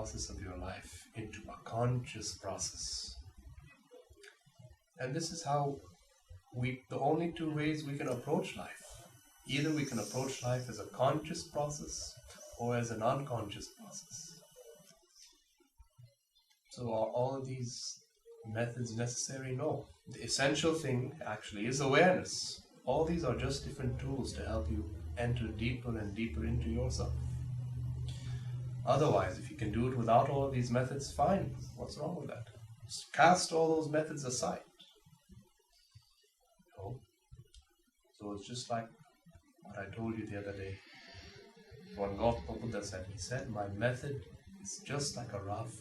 process of your life into a conscious process. And this is how the only two ways we can approach life. Either we can approach life as a conscious process or as an unconscious process. So are all of these methods necessary? No. The essential thing actually is awareness. All these are just different tools to help you enter deeper and deeper into yourself. Otherwise, if you can do it without all of these methods, fine. What's wrong with that? Just cast all those methods aside. No? So it's just like what I told you the other day. What Gautama Buddha said, he said, my method is just like a raft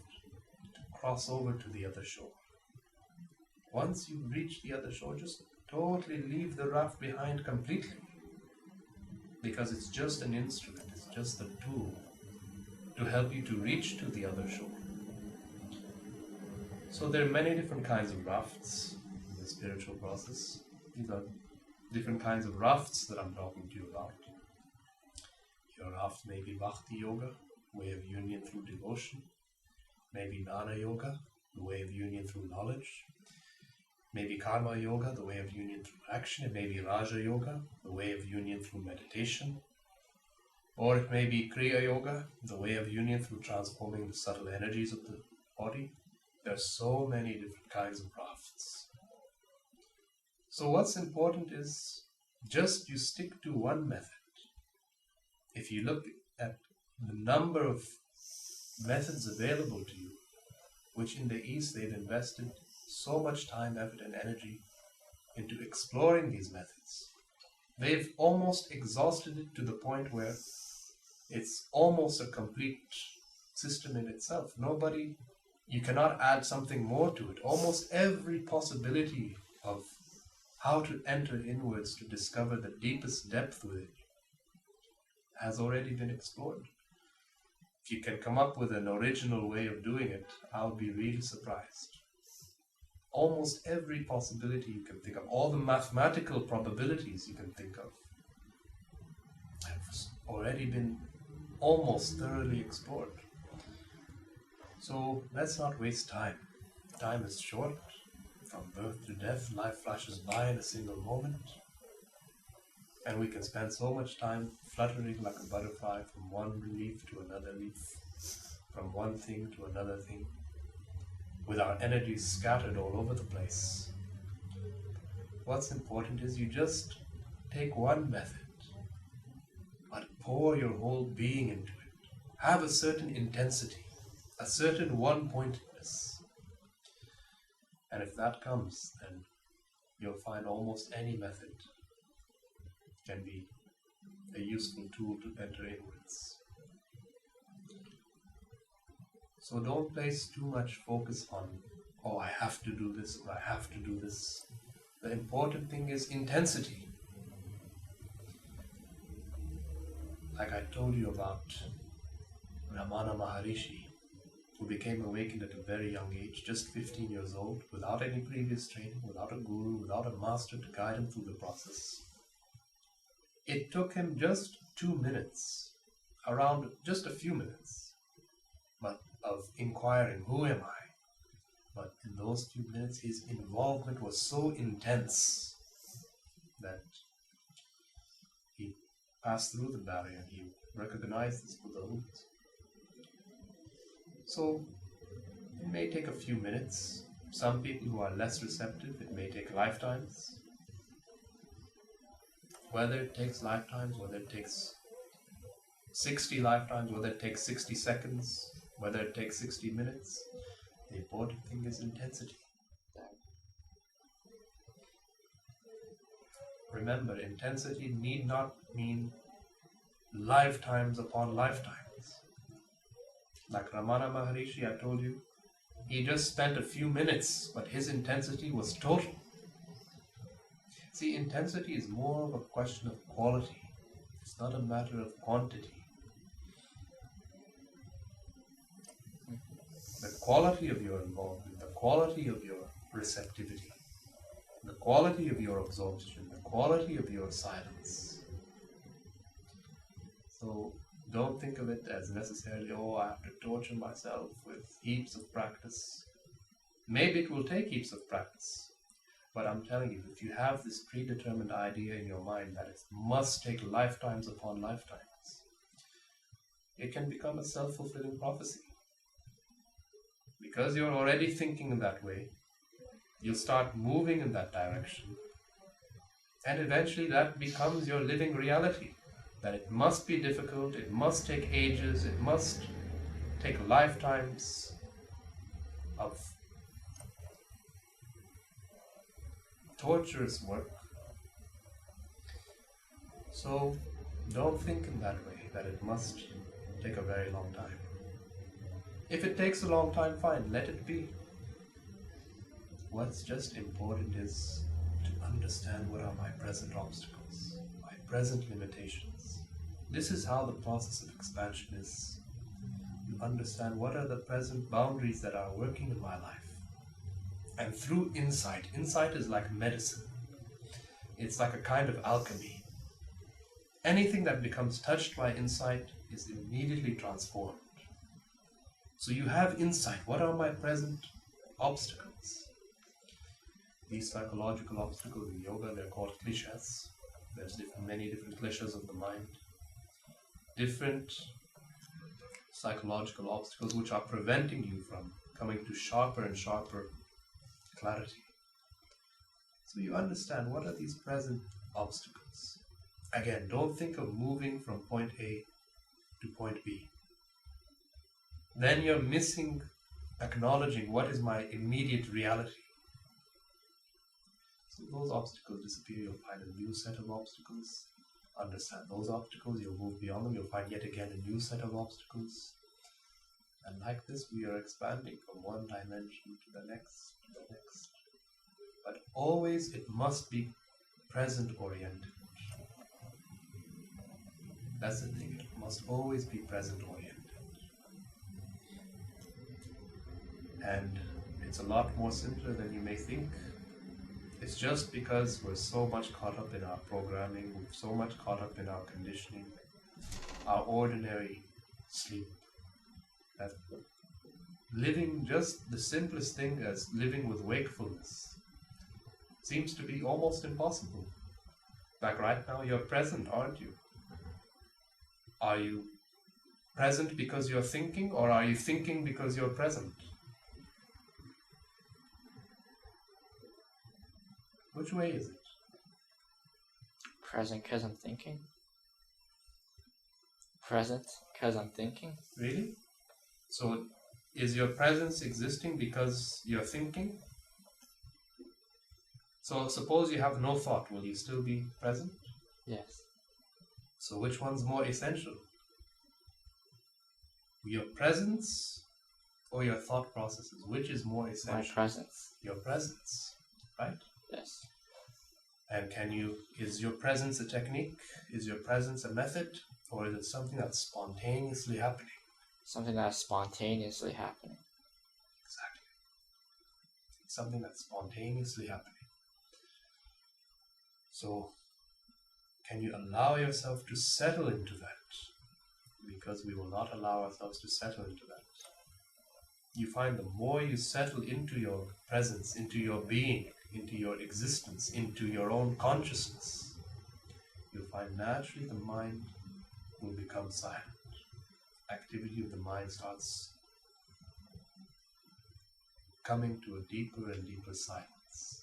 to cross over to the other shore. Once you reach the other shore, just totally leave the raft behind completely. Because it's just an instrument, it's just a tool to help you to reach to the other shore. So there are many different kinds of rafts in the spiritual process. These are different kinds of rafts that I'm talking to you about. Your raft may be Bhakti Yoga, way of union through devotion. Maybe Jnana Yoga, the way of union through knowledge. Maybe Karma Yoga, the way of union through action. It may be Raja Yoga, the way of union through meditation. Or it may be Kriya Yoga, the way of union through transforming the subtle energies of the body. There are so many different kinds of rafts. So what's important is just you stick to one method. If you look at the number of methods available to you, which in the East they've invested so much time, effort and energy into exploring these methods, they've almost exhausted it to the point where it's almost a complete system in itself. You cannot add something more to it. Almost every possibility of how to enter inwards to discover the deepest depth within you has already been explored. If you can come up with an original way of doing it, I'll be really surprised. Almost every possibility you can think of, all the mathematical probabilities you can think of, have already been almost thoroughly explored. So let's not waste time. Time is short. From birth to death, life flashes by in a single moment. And we can spend so much time fluttering like a butterfly from one leaf to another leaf, from one thing to another thing, with our energies scattered all over the place. What's important is you just take one method, but pour your whole being into it. Have a certain intensity, a certain one-pointedness. And if that comes, then you'll find almost any method can be a useful tool to enter inwards. So don't place too much focus on, oh, I have to do this or I have to do this. The important thing is intensity. Like I told you about Ramana Maharishi, who became awakened at a very young age, just 15 years old, without any previous training, without a guru, without a master to guide him through the process. It took him just 2 minutes, around just a few minutes, but of inquiring, who am I? But in those few minutes, his involvement was so intense that he passed through the barrier and he recognized this Buddhahood. So it may take a few minutes. Some people who are less receptive, it may take lifetimes. Whether it takes lifetimes, whether it takes 60 lifetimes, whether it takes 60 seconds, whether it takes 60 minutes, the important thing is intensity. Remember, intensity need not mean lifetimes upon lifetimes. Like Ramana Maharishi, I told you, he just spent a few minutes, but his intensity was total. See, intensity is more of a question of quality. It's not a matter of quantity. The quality of your involvement, the quality of your receptivity, the quality of your absorption, the quality of your silence. So Don't think of it as necessarily, oh, I have to torture myself with heaps of practice. Maybe it will take heaps of practice. But I'm telling you, if you have this predetermined idea in your mind that it must take lifetimes upon lifetimes, it can become a self-fulfilling prophecy. Because you're already thinking in that way, you'll start moving in that direction. And eventually that becomes your living reality. That it must be difficult, it must take ages, it must take lifetimes of torturous work. So don't think in that way, that it must take a very long time. If it takes a long time, fine, let it be. What's just important is to understand what are my present obstacles, my present limitations. This is how the process of expansion is. You understand what are the present boundaries that are working in my life. And through insight is like medicine. It's like a kind of alchemy. Anything that becomes touched by insight is immediately transformed. So you have insight. What are my present obstacles? These psychological obstacles in yoga, they're called klishas. There's many different klishas of the mind. Different psychological obstacles which are preventing you from coming to sharper and sharper clarity. So you understand what are these present obstacles. Again, don't think of moving from point A to point B. Then you're missing acknowledging what is my immediate reality. So those obstacles disappear, you'll find a new set of obstacles. Understand those obstacles, you'll move beyond them, you'll find yet again a new set of obstacles. And like this, we are expanding from one dimension to the next, to the next. But always it must be present-oriented. That's the thing, it must always be present-oriented. And it's a lot more simpler than you may think. It's just because we're so much caught up in our programming, we're so much caught up in our conditioning, our ordinary sleep, that living just the simplest thing as living with wakefulness seems to be almost impossible. Like right now, you're present, aren't you? Are you present because you're thinking, or are you thinking because you're present? Which way is it? Present because I'm thinking. Present because I'm thinking. Really? So is your presence existing because you're thinking? So suppose you have no thought, will you still be present? Yes. So which one's more essential? Your presence or your thought processes? Which is more essential? My presence. Your presence, right? Yes. And is your presence a technique? Is your presence a method? Or is it something that's spontaneously happening? Something that's spontaneously happening. Exactly. It's something that's spontaneously happening. So, can you allow yourself to settle into that? Because we will not allow ourselves to settle into that. You find the more you settle into your presence, into your being, into your existence, into your own consciousness, you'll find naturally the mind will become silent. Activity of the mind starts coming to a deeper and deeper silence.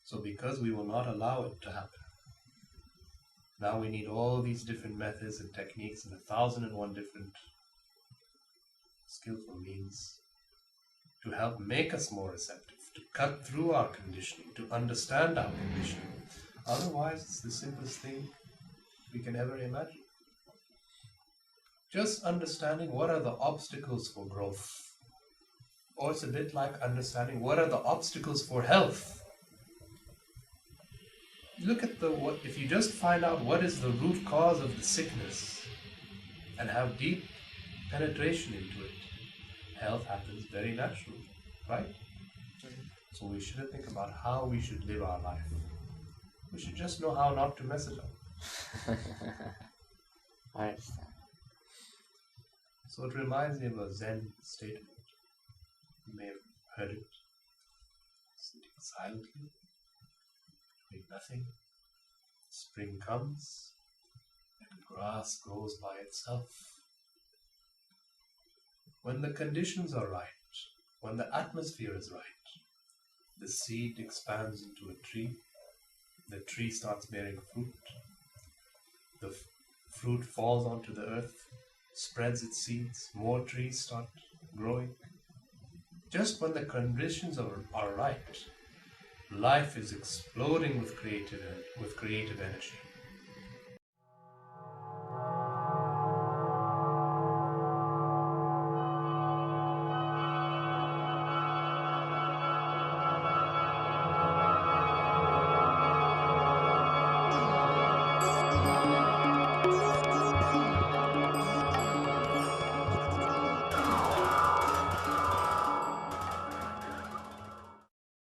So because we will not allow it to happen, now we need all these different methods and techniques and 1,001 different skillful means to help make us more receptive, to cut through our conditioning, to understand our conditioning. Otherwise, it's the simplest thing we can ever imagine. Just understanding what are the obstacles for growth. Or it's a bit like understanding what are the obstacles for health. Look at if you just find out what is the root cause of the sickness and have deep penetration into it, health happens very naturally, right? So we shouldn't think about how we should live our life. We should just know how not to mess it up. I understand. So it reminds me of a Zen statement. You may have heard it. Sitting silently, doing nothing. Spring comes, and grass grows by itself. When the conditions are right, when the atmosphere is right, the seed expands into a tree. The tree starts bearing fruit. The fruit falls onto the earth, spreads its seeds. More trees start growing. Just when the conditions are right, life is exploding with creative energy.